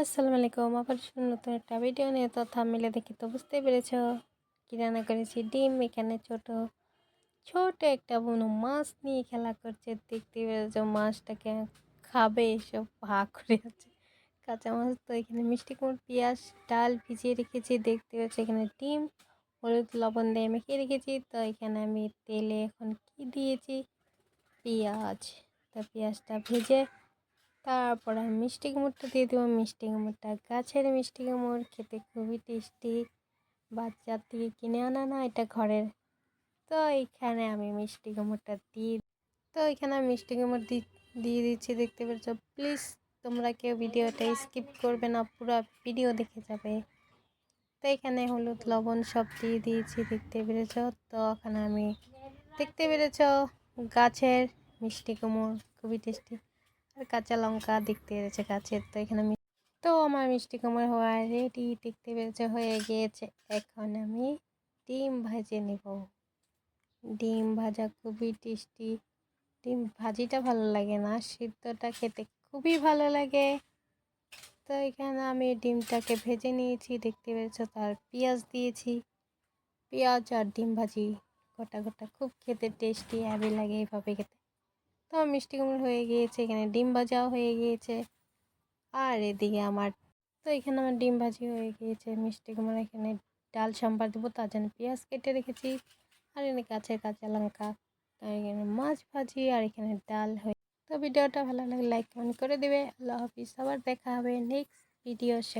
আসসালামু আলাইকুম। আবার নতুন একটা ভিডিও নিয়ে তো থাম্বনেইলে দেখে তো বুঝতেই পেরেছ কি রান্না করেছি। ডিম এখানে ছোট ছোট একটা বুনো মাছ নিয়ে খেলা করছে। দেখতেই পেরেছ মাছটাকে খাবে এসব ভাগ করে আছে। কাঁচা মাছ তো এখানে মিষ্টি কুমড়ো পেঁয়াজ ডাল ভিজিয়ে রেখেছি। দেখতে পেরেছ এখানে ডিম হলুদ লবণ দিয়ে মেখে রেখেছি। তো এখানে আমি তেলে এখন কি দিয়েছি পেঁয়াজ। তো পেঁয়াজটা ভেজে তারপর আমি মিষ্টি কুমড়টা দিয়ে দেবো। মিষ্টি কুমড়টা গাছের মিষ্টি কুমড়, খেতে খুবই টেস্টি। বাজার থেকে কিনে আনা না, এটা ঘরের। তো এইখানে আমি মিষ্টি কুমড়টা এখানে আমি মিষ্টি কুমড় দিয়ে দিচ্ছি। দেখতে পেরেছ। প্লিজ তোমরা কেউ ভিডিওটা স্কিপ করবে না, পুরো ভিডিও দেখে যাবে। তো এখানে হলুদ লবণ সব দিয়ে দিয়েছি। দেখতে পেরেছ। তো এখানে আমি দেখতে পেরেছ গাছের মিষ্টি কুমড় খুবই টেস্টি। আর কাঁচা লঙ্কা দেখতে পেরেছে গাছের। তো এখানে তো আমার মিষ্টি কুমড়ো হওয়া রেডি। দেখতে পেরেছে হয়ে গিয়েছে। এখন আমি ডিম ভাজে নেব। ডিম ভাজা খুবই টেস্টি। ডিম ভাজিটা ভালো লাগে না, সিদ্ধটা খেতে খুবই ভালো লাগে। তো এখানে আমি ডিমটাকে ভেজে নিয়েছি। দেখতে পেরেছো। তার পেঁয়াজ দিয়েছি। পেঁয়াজ আর ডিম ভাজি গোটা গোটা খুব খেতে টেস্টি হ্যাভি লাগে এইভাবে খেতে। তো মিষ্টি কুমড়ো হয়ে গিয়েছে, এখানে ডিম ভাজাও হয়ে গিয়েছে। আর এদিকে এখানে আমার ডিম ভাজি হয়ে গিয়েছে। মিষ্টি কুমড়ো এখানে ডাল সম্বার দেবো, তার জন্য পেঁয়াজ কেটে রেখেছি। আর এখানে গাছের কাঁচা লঙ্কা, আর এখানে মাছ ভাজি, আর এখানে ডাল হয়ে। তো ভিডিওটা ভালো লাগলে লাইক কমেন্ট করে দেবে। আল্লাহ হাফিজ। আবার দেখা হবে নেক্সট ভিডিওর সঙ্গে।